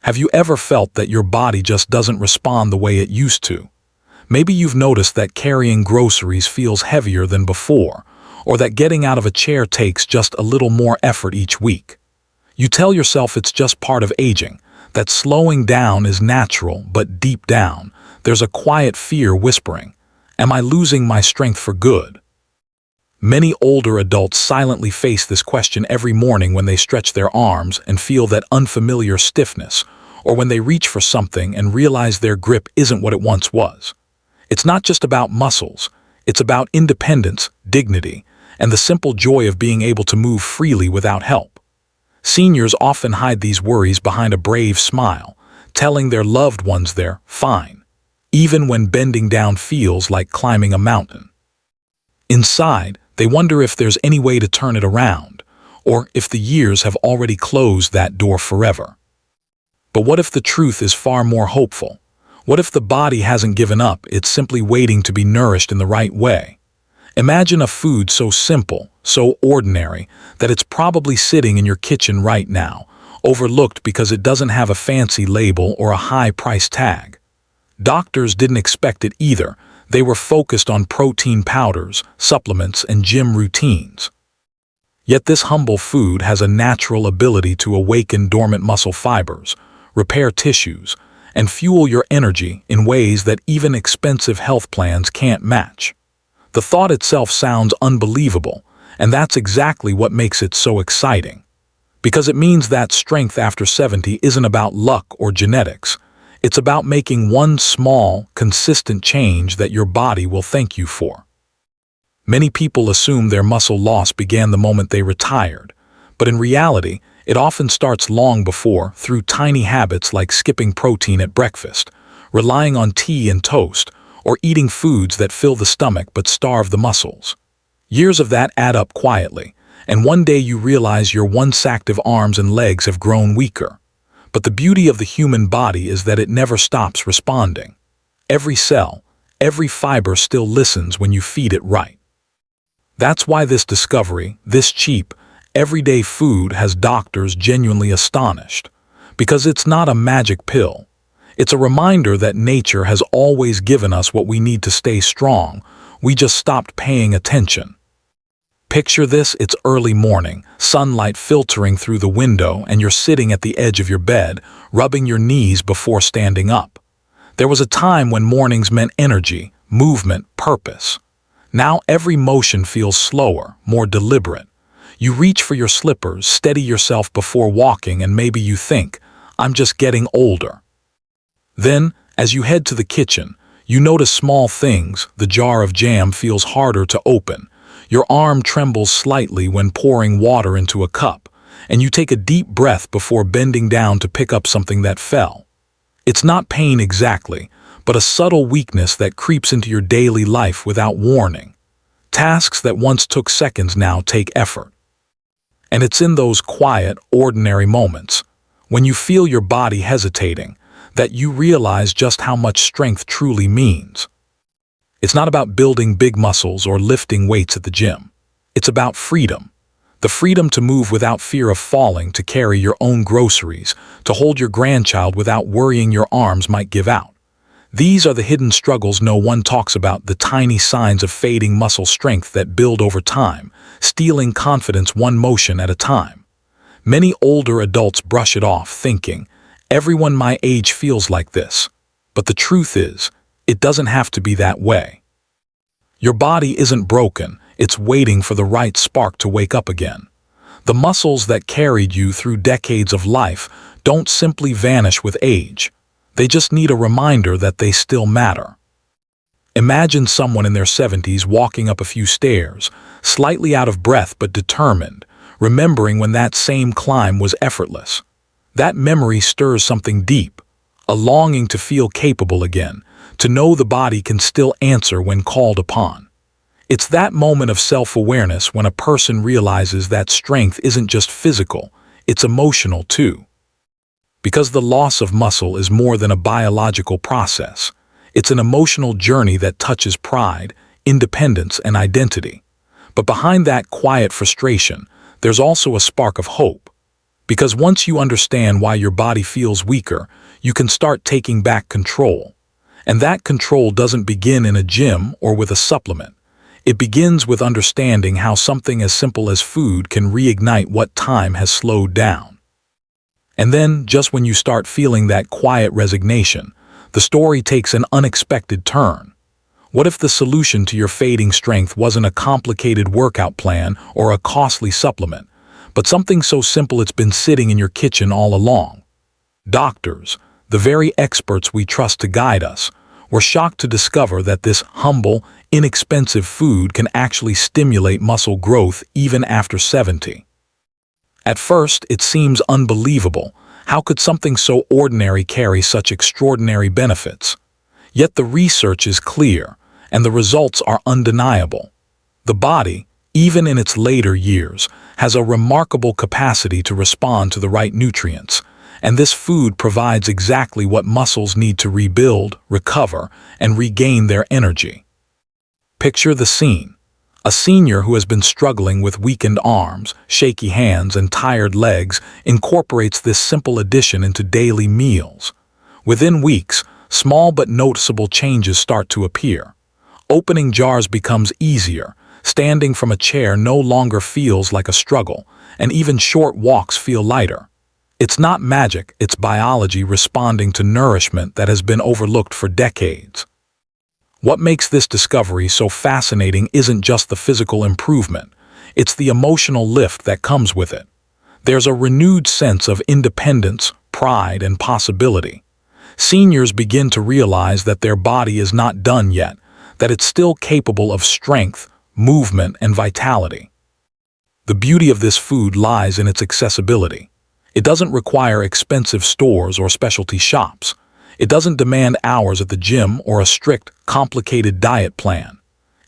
Have you ever felt that your body just doesn't respond the way it used to? Maybe you've noticed that carrying groceries feels heavier than before, or that getting out of a chair takes just a little more effort each week. You tell yourself it's just part of aging, that slowing down is natural, but deep down, there's a quiet fear whispering, "Am I losing my strength for good?" Many older adults silently face this question every morning when they stretch their arms and feel that unfamiliar stiffness, or when they reach for something and realize their grip isn't what it once was. It's not just about muscles, it's about independence, dignity, and the simple joy of being able to move freely without help. Seniors often hide these worries behind a brave smile, telling their loved ones they're fine, even when bending down feels like climbing a mountain. Inside, they wonder if there's any way to turn it around, or if the years have already closed that door forever. But what if the truth is far more hopeful? What if the body hasn't given up, it's simply waiting to be nourished in the right way? Imagine a food so simple, so ordinary, that it's probably sitting in your kitchen right now, overlooked because it doesn't have a fancy label or a high price tag. Doctors didn't expect it either. They were focused on protein powders, supplements, and gym routines. Yet this humble food has a natural ability to awaken dormant muscle fibers, repair tissues, and fuel your energy in ways that even expensive health plans can't match. The thought itself sounds unbelievable, and that's exactly what makes it so exciting. Because it means that strength after 70 isn't about luck or genetics. It's about making one small, consistent change that your body will thank you for. Many people assume their muscle loss began the moment they retired, but in reality, it often starts long before through tiny habits like skipping protein at breakfast, relying on tea and toast, or eating foods that fill the stomach but starve the muscles. Years of that add up quietly, and one day you realize your once active arms and legs have grown weaker. But the beauty of the human body is that it never stops responding. Every cell, every fiber still listens when you feed it right. That's why this discovery, this cheap, everyday food has doctors genuinely astonished. Because it's not a magic pill. It's a reminder that nature has always given us what we need to stay strong. We just stopped paying attention. Picture this, it's early morning, sunlight filtering through the window, and you're sitting at the edge of your bed, rubbing your knees before standing up. There was a time when mornings meant energy, movement, purpose. Now every motion feels slower, more deliberate. You reach for your slippers, steady yourself before walking, and maybe you think, "I'm just getting older." Then, as you head to the kitchen, you notice small things. The jar of jam feels harder to open. Your arm trembles slightly when pouring water into a cup, and you take a deep breath before bending down to pick up something that fell. It's not pain exactly, but a subtle weakness that creeps into your daily life without warning. Tasks that once took seconds now take effort. And it's in those quiet, ordinary moments, when you feel your body hesitating, that you realize just how much strength truly means. It's not about building big muscles or lifting weights at the gym. It's about freedom. The freedom to move without fear of falling, to carry your own groceries, to hold your grandchild without worrying your arms might give out. These are the hidden struggles no one talks about, the tiny signs of fading muscle strength that build over time, stealing confidence one motion at a time. Many older adults brush it off, thinking, "Everyone my age feels like this." But the truth is, it doesn't have to be that way. Your body isn't broken, it's waiting for the right spark to wake up again. The muscles that carried you through decades of life don't simply vanish with age. They just need a reminder that they still matter. Imagine someone in their 70s walking up a few stairs, slightly out of breath but determined, remembering when that same climb was effortless. That memory stirs something deep, a longing to feel capable again, to know the body can still answer when called upon. It's that moment of self-awareness when a person realizes that strength isn't just physical, it's emotional too. Because the loss of muscle is more than a biological process. It's an emotional journey that touches pride, independence, and identity. But behind that quiet frustration, there's also a spark of hope. Because once you understand why your body feels weaker, you can start taking back control. And that control doesn't begin in a gym or with a supplement. It begins with understanding how something as simple as food can reignite what time has slowed down. And then, just when you start feeling that quiet resignation, the story takes an unexpected turn. What if the solution to your fading strength wasn't a complicated workout plan or a costly supplement, but something so simple it's been sitting in your kitchen all along? Doctors, the very experts we trust to guide us, were shocked to discover that this humble, inexpensive food can actually stimulate muscle growth even after 70. At first, it seems unbelievable. How could something so ordinary carry such extraordinary benefits? Yet the research is clear, and the results are undeniable. The body, even in its later years, has a remarkable capacity to respond to the right nutrients, and this food provides exactly what muscles need to rebuild, recover, and regain their energy. Picture the scene. A senior who has been struggling with weakened arms, shaky hands, and tired legs incorporates this simple addition into daily meals. Within weeks, small but noticeable changes start to appear. Opening jars becomes easier, standing from a chair no longer feels like a struggle, and even short walks feel lighter. It's not magic, it's biology responding to nourishment that has been overlooked for decades. What makes this discovery so fascinating isn't just the physical improvement, it's the emotional lift that comes with it. There's a renewed sense of independence, pride, and possibility. Seniors begin to realize that their body is not done yet, that it's still capable of strength, movement, and vitality. The beauty of this food lies in its accessibility. It doesn't require expensive stores or specialty shops. It doesn't demand hours at the gym or a strict, complicated diet plan.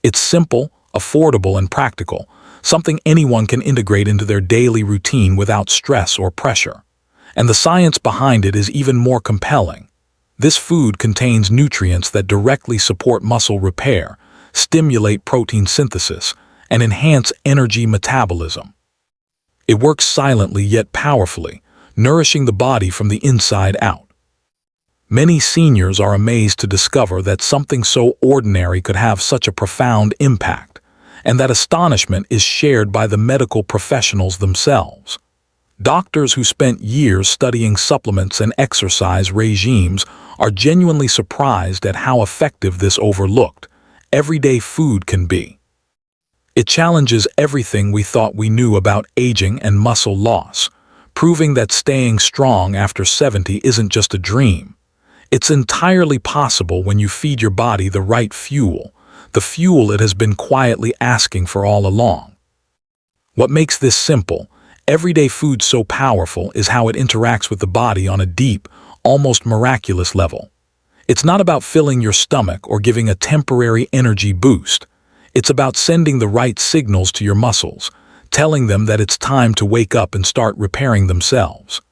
It's simple, affordable, and practical, something anyone can integrate into their daily routine without stress or pressure. And the science behind it is even more compelling. This food contains nutrients that directly support muscle repair, stimulate protein synthesis, and enhance energy metabolism. It works silently yet powerfully, nourishing the body from the inside out. Many seniors are amazed to discover that something so ordinary could have such a profound impact, and that astonishment is shared by the medical professionals themselves. Doctors who spent years studying supplements and exercise regimes are genuinely surprised at how effective this overlooked, everyday food can be. It challenges everything we thought we knew about aging and muscle loss, proving that staying strong after 70 isn't just a dream. It's entirely possible when you feed your body the right fuel, the fuel it has been quietly asking for all along. What makes this simple, everyday food so powerful is how it interacts with the body on a deep, almost miraculous level. It's not about filling your stomach or giving a temporary energy boost. It's about sending the right signals to your muscles, telling them that it's time to wake up and start repairing themselves.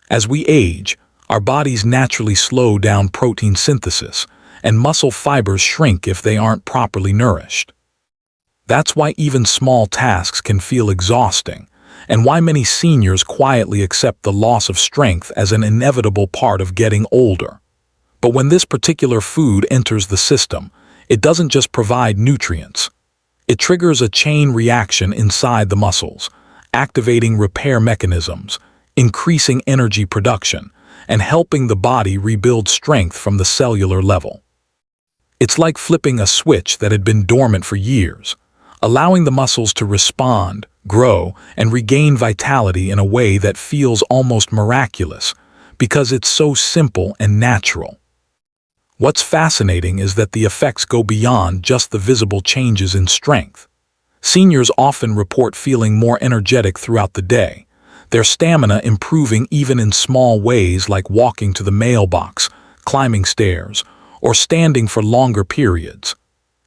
As we age, our bodies naturally slow down protein synthesis, and muscle fibers shrink if they aren't properly nourished. That's why even small tasks can feel exhausting, and why many seniors quietly accept the loss of strength as an inevitable part of getting older. But when this particular food enters the system, it doesn't just provide nutrients. It triggers a chain reaction inside the muscles, activating repair mechanisms, increasing energy production, and helping the body rebuild strength from the cellular level. It's like flipping a switch that had been dormant for years, allowing the muscles to respond, grow, and regain vitality in a way that feels almost miraculous, because it's so simple and natural. What's fascinating is that the effects go beyond just the visible changes in strength. Seniors often report feeling more energetic throughout the day, their stamina improving even in small ways like walking to the mailbox, climbing stairs, or standing for longer periods.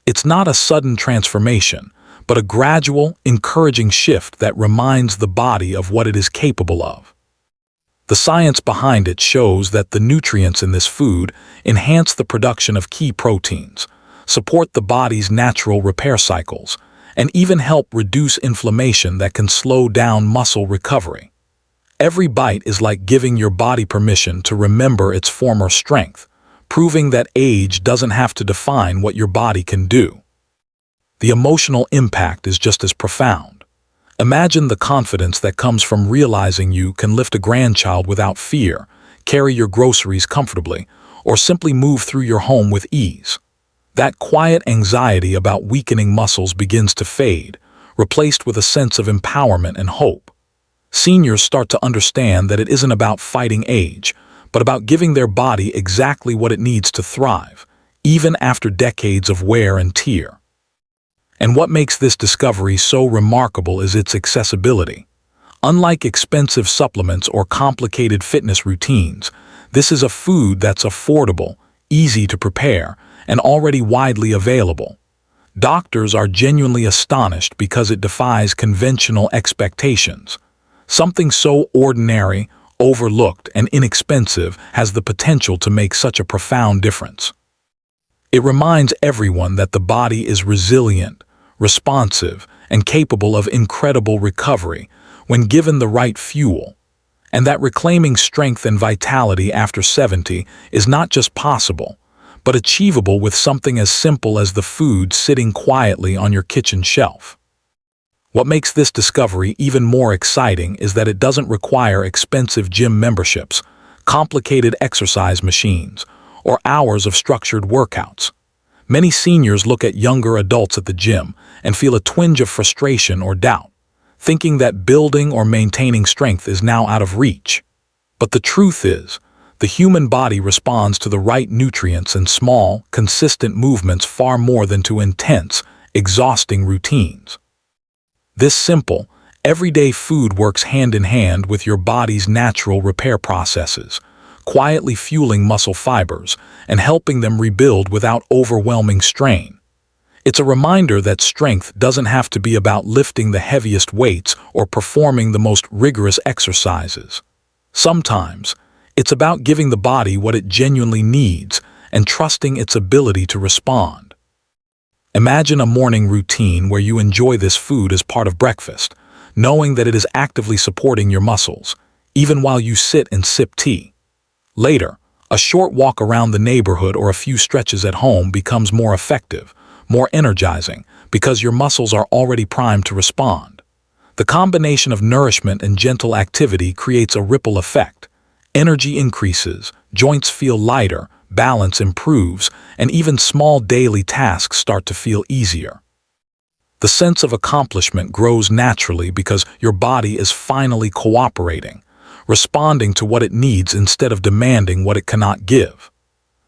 It's not a sudden transformation, but a gradual, encouraging shift that reminds the body of what it is capable of. The science behind it shows that the nutrients in this food enhance the production of key proteins, support the body's natural repair cycles, and even help reduce inflammation that can slow down muscle recovery. Every bite is like giving your body permission to remember its former strength, proving that age doesn't have to define what your body can do. The emotional impact is just as profound. Imagine the confidence that comes from realizing you can lift a grandchild without fear, carry your groceries comfortably, or simply move through your home with ease. That quiet anxiety about weakening muscles begins to fade, replaced with a sense of empowerment and hope. Seniors start to understand that it isn't about fighting age, but about giving their body exactly what it needs to thrive, even after decades of wear and tear. And what makes this discovery so remarkable is its accessibility. Unlike expensive supplements or complicated fitness routines, this is a food that's affordable, easy to prepare, and already widely available. Doctors are genuinely astonished because it defies conventional expectations. Something so ordinary, overlooked, and inexpensive has the potential to make such a profound difference. It reminds everyone that the body is resilient, responsive, and capable of incredible recovery when given the right fuel, and that reclaiming strength and vitality after 70 is not just possible, but achievable with something as simple as the food sitting quietly on your kitchen shelf. What makes this discovery even more exciting is that it doesn't require expensive gym memberships, complicated exercise machines, or hours of structured workouts. Many seniors look at younger adults at the gym and feel a twinge of frustration or doubt, thinking that building or maintaining strength is now out of reach. But the truth is, the human body responds to the right nutrients and small, consistent movements far more than to intense, exhausting routines. This simple, everyday food works hand in hand with your body's natural repair processes, quietly fueling muscle fibers and helping them rebuild without overwhelming strain. It's a reminder that strength doesn't have to be about lifting the heaviest weights or performing the most rigorous exercises. Sometimes, it's about giving the body what it genuinely needs and trusting its ability to respond. Imagine a morning routine where you enjoy this food as part of breakfast, knowing that it is actively supporting your muscles, even while you sit and sip tea. Later, a short walk around the neighborhood or a few stretches at home becomes more effective, more energizing, because your muscles are already primed to respond. The combination of nourishment and gentle activity creates a ripple effect. Energy increases, joints feel lighter, balance improves, and even small daily tasks start to feel easier. The sense of accomplishment grows naturally because your body is finally cooperating, responding to what it needs instead of demanding what it cannot give.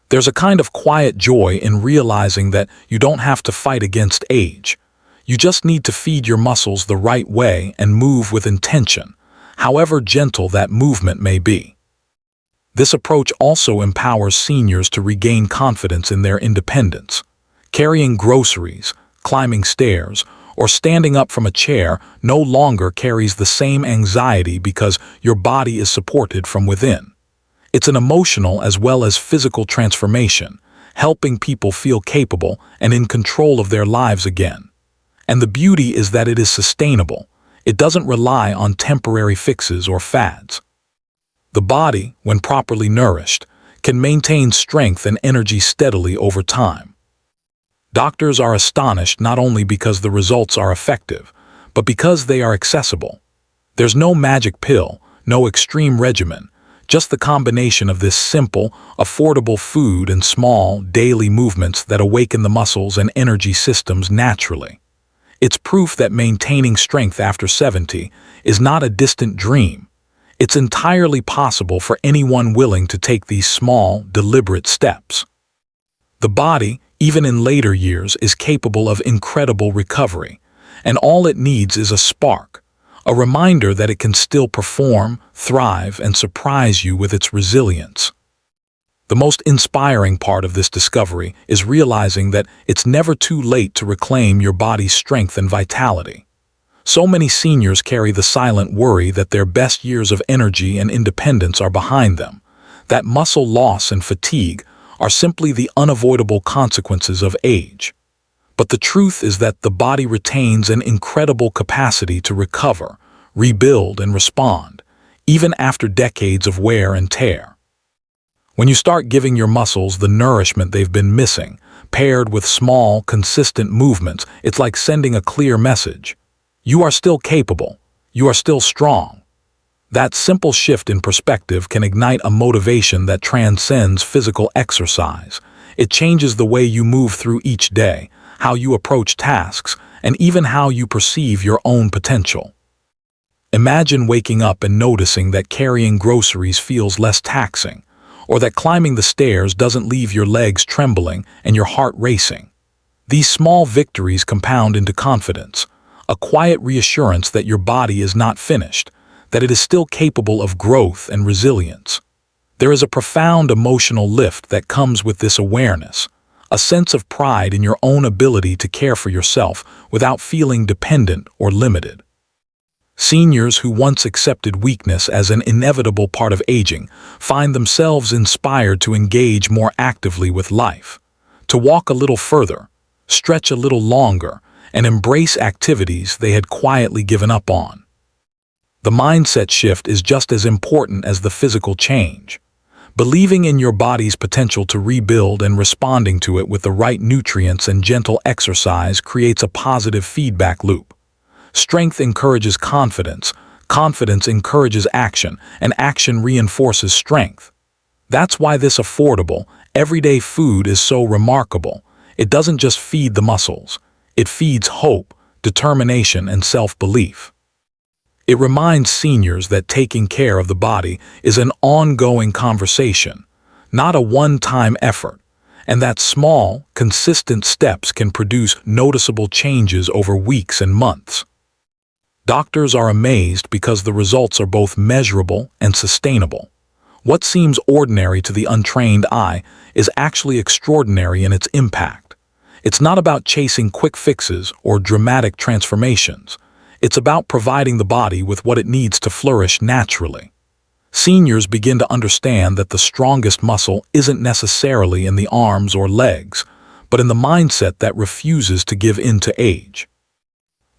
There's a kind of quiet joy in realizing that you don't have to fight against age. You just need to feed your muscles the right way and move with intention, however gentle that movement may be. This approach also empowers seniors to regain confidence in their independence. Carrying groceries, climbing stairs, or standing up from a chair no longer carries the same anxiety because your body is supported from within. It's an emotional as well as physical transformation, helping people feel capable and in control of their lives again. And the beauty is that it is sustainable. It doesn't rely on temporary fixes or fads. The body, when properly nourished, can maintain strength and energy steadily over time. Doctors are astonished not only because the results are effective, but because they are accessible. There's no magic pill, no extreme regimen, just the combination of this simple, affordable food and small, daily movements that awaken the muscles and energy systems naturally. It's proof that maintaining strength after 70 is not a distant dream. It's entirely possible for anyone willing to take these small, deliberate steps. The body, even in later years, is capable of incredible recovery, and all it needs is a spark, a reminder that it can still perform, thrive, and surprise you with its resilience. The most inspiring part of this discovery is realizing that it's never too late to reclaim your body's strength and vitality. So many seniors carry the silent worry that their best years of energy and independence are behind them, that muscle loss and fatigue are simply the unavoidable consequences of age. But the truth is that the body retains an incredible capacity to recover, rebuild, and respond, even after decades of wear and tear. When you start giving your muscles the nourishment they've been missing, paired with small, consistent movements, it's like sending a clear message. You are still capable. You are still strong. That simple shift in perspective can ignite a motivation that transcends physical exercise. It changes the way you move through each day, how you approach tasks, and even how you perceive your own potential. Imagine waking up and noticing that carrying groceries feels less taxing, or that climbing the stairs doesn't leave your legs trembling and your heart racing. These small victories compound into confidence, a quiet reassurance that your body is not finished, that it is still capable of growth and resilience. There is a profound emotional lift that comes with this awareness, a sense of pride in your own ability to care for yourself without feeling dependent or limited. Seniors who once accepted weakness as an inevitable part of aging find themselves inspired to engage more actively with life, to walk a little further, stretch a little longer, and embrace activities they had quietly given up on. The mindset shift is just as important as the physical change. Believing in your body's potential to rebuild and responding to it with the right nutrients and gentle exercise creates a positive feedback loop. Strength encourages confidence, confidence encourages action, and action reinforces strength. That's why this affordable, everyday food is so remarkable. It doesn't just feed the muscles. It feeds hope, determination, and self-belief. It reminds seniors that taking care of the body is an ongoing conversation, not a one-time effort, and that small, consistent steps can produce noticeable changes over weeks and months. Doctors are amazed because the results are both measurable and sustainable. What seems ordinary to the untrained eye is actually extraordinary in its impact. It's not about chasing quick fixes or dramatic transformations. It's about providing the body with what it needs to flourish naturally. Seniors begin to understand that the strongest muscle isn't necessarily in the arms or legs, but in the mindset that refuses to give in to age.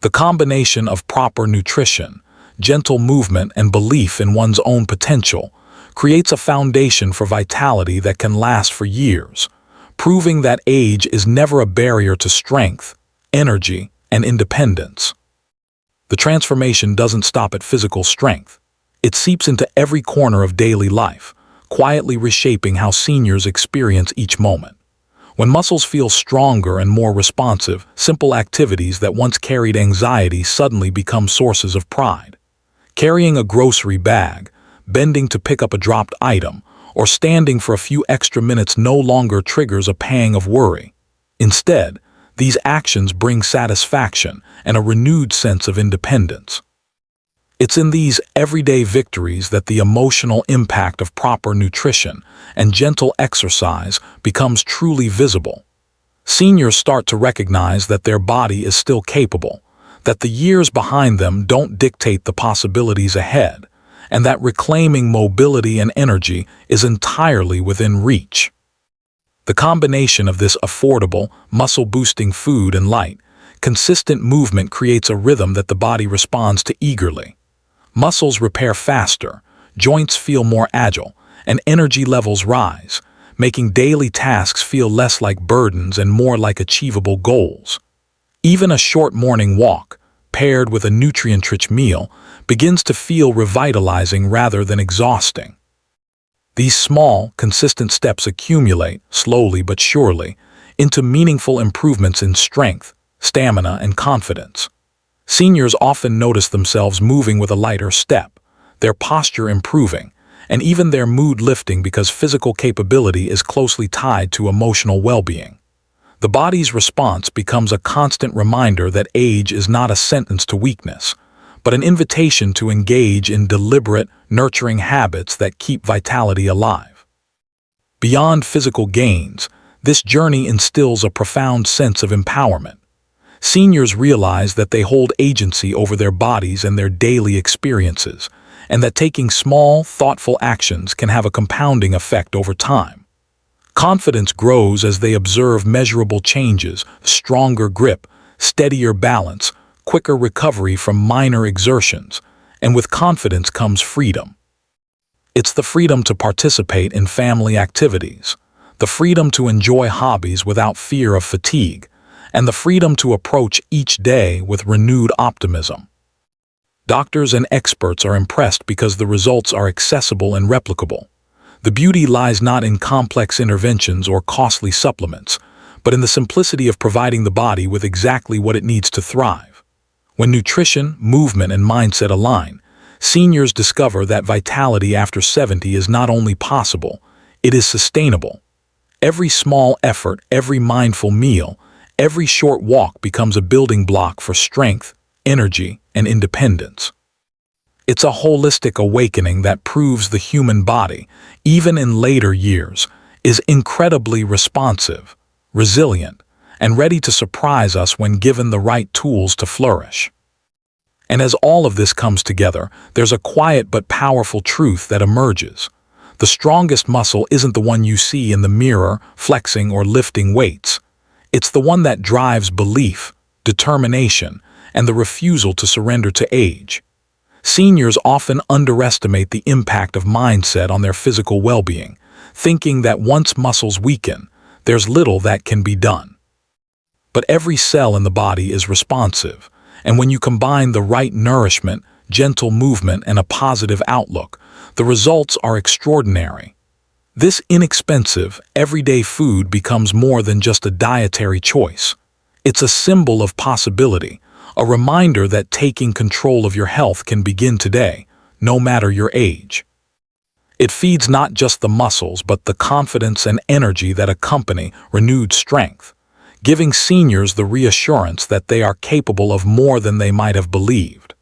The combination of proper nutrition, gentle movement, and belief in one's own potential creates a foundation for vitality that can last for years, proving that age is never a barrier to strength, energy, and independence. The transformation doesn't stop at physical strength. It seeps into every corner of daily life, quietly reshaping how seniors experience each moment. When muscles feel stronger and more responsive, simple activities that once carried anxiety suddenly become sources of pride. Carrying a grocery bag, bending to pick up a dropped item, or standing for a few extra minutes no longer triggers a pang of worry. Instead, these actions bring satisfaction and a renewed sense of independence. It's in these everyday victories that the emotional impact of proper nutrition and gentle exercise becomes truly visible. Seniors start to recognize that their body is still capable, that the years behind them don't dictate the possibilities ahead, and that reclaiming mobility and energy is entirely within reach. The combination of this affordable, muscle-boosting food and light, consistent movement creates a rhythm that the body responds to eagerly. Muscles repair faster, joints feel more agile, and energy levels rise, making daily tasks feel less like burdens and more like achievable goals. Even a short morning walk, paired with a nutrient-rich meal, begins to feel revitalizing rather than exhausting. These small, consistent steps accumulate, slowly but surely, into meaningful improvements in strength, stamina, and confidence. Seniors often notice themselves moving with a lighter step, their posture improving, and even their mood lifting because physical capability is closely tied to emotional well-being. The body's response becomes a constant reminder that age is not a sentence to weakness, but an invitation to engage in deliberate, nurturing habits that keep vitality alive. Beyond physical gains, this journey instills a profound sense of empowerment. Seniors realize that they hold agency over their bodies and their daily experiences, and that taking small, thoughtful actions can have a compounding effect over time. Confidence grows as they observe measurable changes, stronger grip, steadier balance, quicker recovery from minor exertions, and with confidence comes freedom. It's the freedom to participate in family activities, the freedom to enjoy hobbies without fear of fatigue, and the freedom to approach each day with renewed optimism. Doctors and experts are impressed because the results are accessible and replicable. The beauty lies not in complex interventions or costly supplements, but in the simplicity of providing the body with exactly what it needs to thrive. When nutrition, movement, and mindset align, seniors discover that vitality after 70 is not only possible, it is sustainable. Every small effort, every mindful meal, every short walk becomes a building block for strength, energy, and independence. It's a holistic awakening that proves the human body, even in later years, is incredibly responsive, resilient, and ready to surprise us when given the right tools to flourish. And as all of this comes together, there's a quiet but powerful truth that emerges. The strongest muscle isn't the one you see in the mirror, flexing or lifting weights. It's the one that drives belief, determination, and the refusal to surrender to age. Seniors often underestimate the impact of mindset on their physical well-being, thinking that once muscles weaken, there's little that can be done. But every cell in the body is responsive, and when you combine the right nourishment, gentle movement, and a positive outlook, the results are extraordinary. This inexpensive, everyday food becomes more than just a dietary choice. It's a symbol of possibility, a reminder that taking control of your health can begin today, no matter your age. It feeds not just the muscles but the confidence and energy that accompany renewed strength, giving seniors the reassurance that they are capable of more than they might have believed.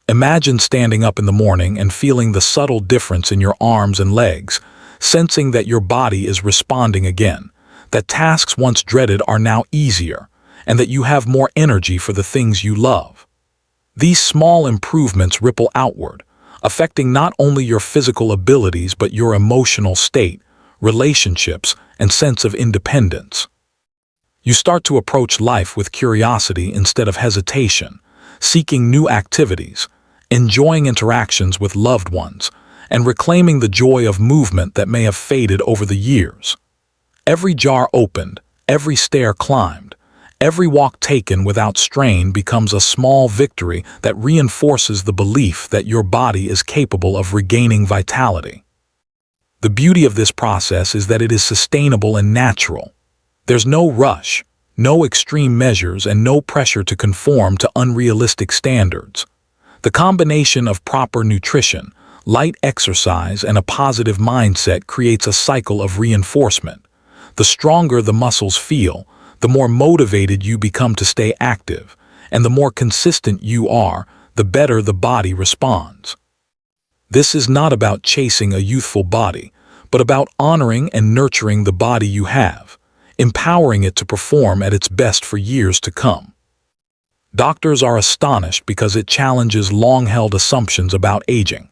Imagine standing up in the morning and feeling the subtle difference in your arms and legs, sensing that your body is responding again, that tasks once dreaded are now easier, and that you have more energy for the things you love. These small improvements ripple outward, affecting not only your physical abilities but your emotional state, relationships, and sense of independence. You start to approach life with curiosity instead of hesitation, seeking new activities, enjoying interactions with loved ones, and reclaiming the joy of movement that may have faded over the years. Every jar opened, every stair climbed, every walk taken without strain becomes a small victory that reinforces the belief that your body is capable of regaining vitality. The beauty of this process is that it is sustainable and natural. There's no rush, no extreme measures, and no pressure to conform to unrealistic standards. The combination of proper nutrition, light exercise, and a positive mindset creates a cycle of reinforcement. The stronger the muscles feel, the more motivated you become to stay active, and the more consistent you are, the better the body responds. This is not about chasing a youthful body, but about honoring and nurturing the body you have, empowering it to perform at its best for years to come. Doctors are astonished because it challenges long-held assumptions about aging.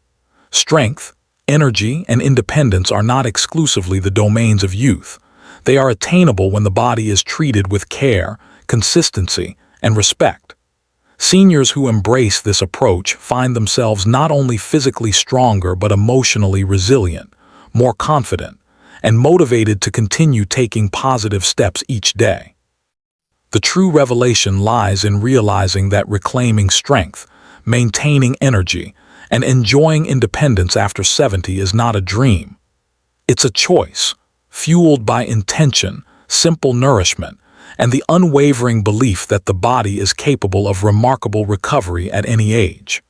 Strength, energy, and independence are not exclusively the domains of youth. They are attainable when the body is treated with care, consistency, and respect. Seniors who embrace this approach find themselves not only physically stronger but emotionally resilient, more confident, and motivated to continue taking positive steps each day. The true revelation lies in realizing that reclaiming strength, maintaining energy, and enjoying independence after 70 is not a dream. It's a choice, fueled by intention, simple nourishment, and the unwavering belief that the body is capable of remarkable recovery at any age.